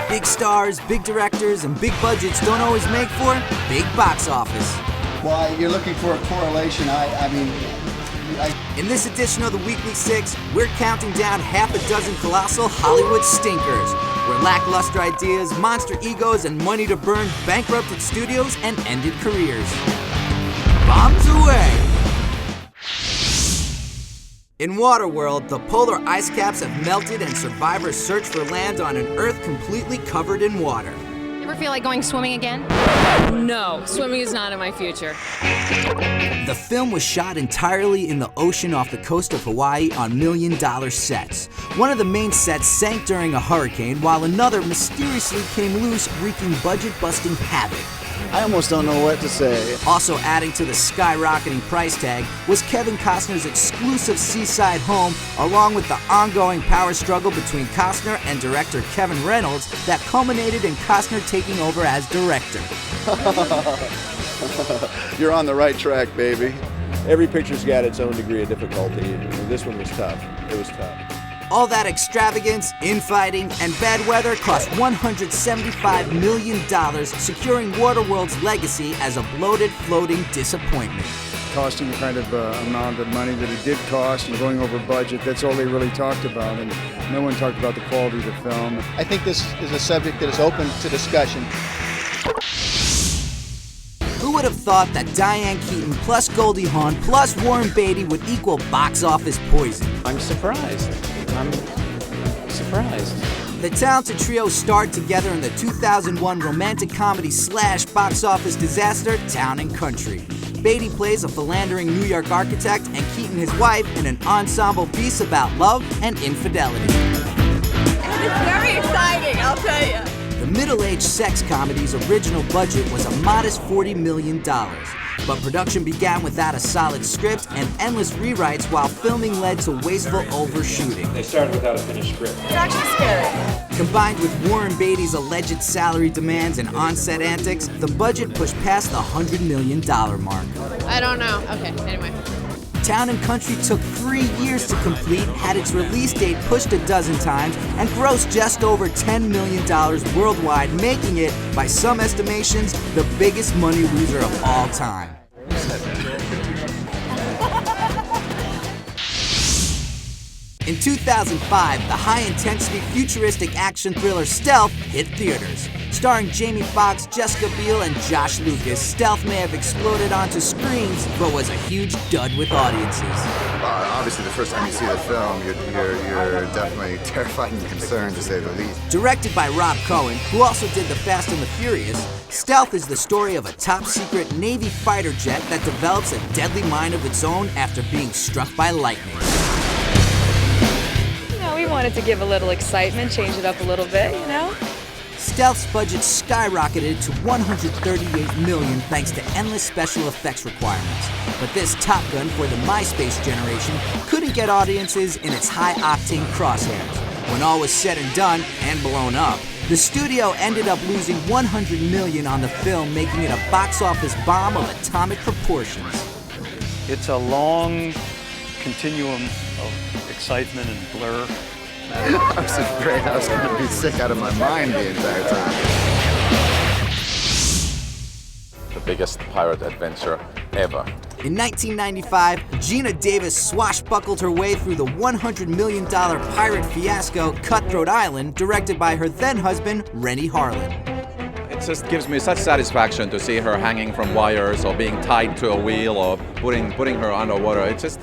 Big stars, big directors, and big budgets don't always make for big box office. Why, you're looking for a correlation. In this edition of the Weekly Six, we're counting down half a dozen colossal Hollywood stinkers, where lackluster ideas, monster egos, and money to burn bankrupted studios and ended careers. Bombs away! In Waterworld, the polar ice caps have melted and survivors search for land on an Earth completely covered in water. Ever feel like going swimming again? No, swimming is not in my future. The film was shot entirely in the ocean off the coast of Hawaii on $1 million sets. One of the main sets sank during a hurricane, while another mysteriously came loose, wreaking budget-busting havoc. I almost don't know what to say. Also adding to the skyrocketing price tag was Kevin Costner's exclusive seaside home, along with the ongoing power struggle between Costner and director Kevin Reynolds that culminated in Costner taking over as director. You're on the right track, baby. Every picture's got its own degree of difficulty. This one was tough. It was tough. All that extravagance, infighting, and bad weather cost $175 million, securing Waterworld's legacy as a bloated, floating disappointment. Costing the kind of amount of money that it did cost and going over budget, that's all they really talked about, and no one talked about the quality of the film. I think this is a subject that is open to discussion. Who would have thought that Diane Keaton plus Goldie Hawn plus Warren Beatty would equal box office poison? I'm surprised. The talented trio starred together in the 2001 romantic comedy / box office disaster, Town and Country. Beatty plays a philandering New York architect and Keaton his wife in an ensemble piece about love and infidelity. It's very exciting, I'll tell you. The middle-aged sex comedy's original budget was a modest $40 million, but production began without a solid script and endless rewrites while filming led to wasteful overshooting. They started without a finished script. It's actually scary. Combined with Warren Beatty's alleged salary demands and on-set antics, the budget pushed past the $100 million mark. I don't know. Okay, anyway. Town and Country took 3 years to complete, had its release date pushed a dozen times, and grossed just over $10 million worldwide, making it, by some estimations, the biggest money loser of all time. In 2005, the high-intensity futuristic action thriller Stealth hit theaters. Starring Jamie Foxx, Jessica Biel, and Josh Lucas, Stealth may have exploded onto screens, but was a huge dud with audiences. Obviously, the first time you see the film, you're definitely terrified and concerned, to say the least. Directed by Rob Cohen, who also did The Fast and the Furious, Stealth is the story of a top-secret Navy fighter jet that develops a deadly mind of its own after being struck by lightning. We wanted to give a little excitement, change it up a little bit, you know? Stealth's budget skyrocketed to $138 million thanks to endless special effects requirements. But this Top Gun for the MySpace generation couldn't get audiences in its high-octane crosshairs. When all was said and done, and blown up, the studio ended up losing $100 million on the film, making it a box office bomb of atomic proportions. It's a long continuum of excitement and blur. I was afraid I was going to be sick out of my mind the entire time. The biggest pirate adventure ever. In 1995, Gina Davis swashbuckled her way through the $100 million pirate fiasco Cutthroat Island, directed by her then-husband, Rennie Harlin. It just gives me such satisfaction to see her hanging from wires or being tied to a wheel or putting her underwater. It just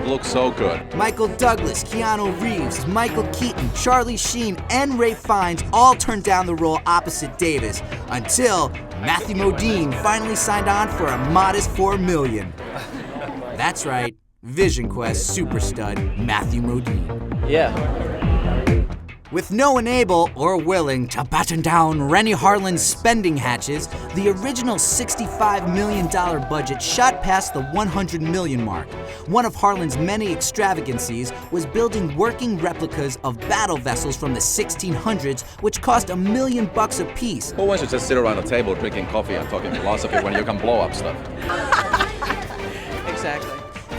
looks so good. Michael Douglas, Keanu Reeves, Michael Keaton, Charlie Sheen, and Ralph Fiennes all turned down the role opposite Davis, until Matthew Modine finally signed on for a modest $4 million. That's right, Vision Quest super stud Matthew Modine. Yeah. With no one able or willing to batten down Rennie Harlin's spending hatches, the original $65 million budget shot past the $100 million mark. One of Harlin's many extravagancies was building working replicas of battle vessels from the 1600s, which cost $1 million a piece. Who wants to just sit around a table drinking coffee and talking philosophy when you can blow up stuff? Exactly.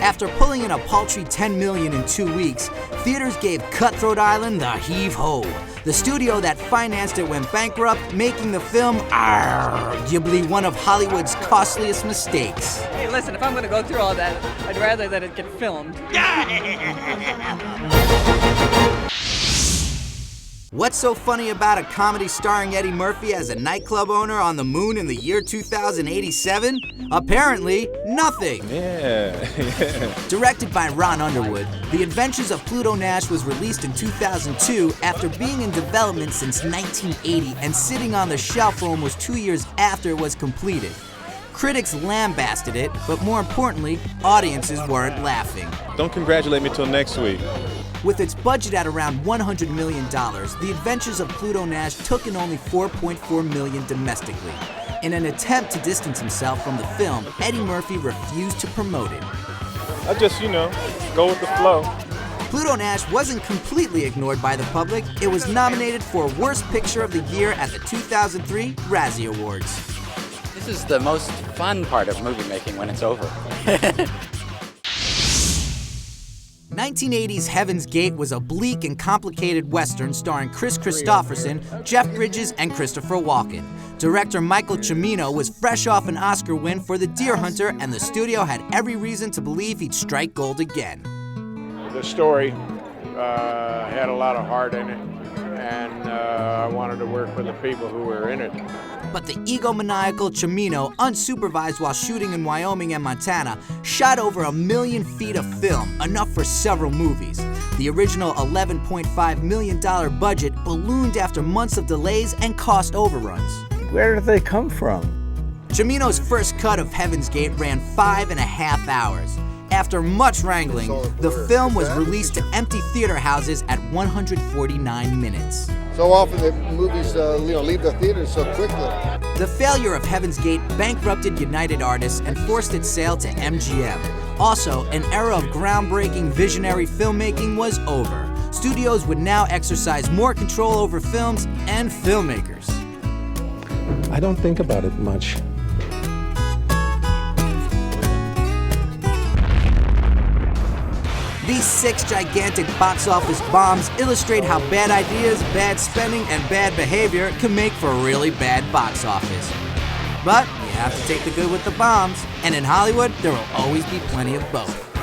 After pulling in a paltry $10 million in 2 weeks, theaters gave Cutthroat Island the heave-ho. The studio that financed it went bankrupt, making the film arguably one of Hollywood's costliest mistakes. Hey, listen, if I'm going to go through all that, I'd rather that it get filmed. What's so funny about a comedy starring Eddie Murphy as a nightclub owner on the moon in the year 2087? Apparently, nothing. Yeah. Directed by Ron Underwood, The Adventures of Pluto Nash was released in 2002 after being in development since 1980 and sitting on the shelf for almost 2 years after it was completed. Critics lambasted it, but more importantly, audiences weren't laughing. Don't congratulate me till next week. With its budget at around $100 million, The Adventures of Pluto Nash took in only $4.4 million domestically. In an attempt to distance himself from the film, Eddie Murphy refused to promote it. I just, go with the flow. Pluto Nash wasn't completely ignored by the public. It was nominated for Worst Picture of the Year at the 2003 Razzie Awards. This is the most fun part of movie making when it's over. 1980's Heaven's Gate was a bleak and complicated Western starring Chris Christopherson, Jeff Bridges, and Christopher Walken. Director Michael Cimino was fresh off an Oscar win for The Deer Hunter, and the studio had every reason to believe he'd strike gold again. The story had a lot of heart in it, and I wanted to work with the people who were in it. But the egomaniacal Cimino, unsupervised while shooting in Wyoming and Montana, shot over 1 million feet of film, enough for several movies. The original $11.5 million budget ballooned after months of delays and cost overruns. Where did they come from? Cimino's first cut of Heaven's Gate ran 5.5 hours. After much wrangling, the film was released to empty theater houses at 149 minutes. So often the movies leave the theaters so quickly. The failure of Heaven's Gate bankrupted United Artists and forced its sale to MGM. Also, an era of groundbreaking visionary filmmaking was over. Studios would now exercise more control over films and filmmakers. I don't think about it much. These 6 gigantic box office bombs illustrate how bad ideas, bad spending, and bad behavior can make for a really bad box office. But you have to take the good with the bombs, and in Hollywood, there will always be plenty of both.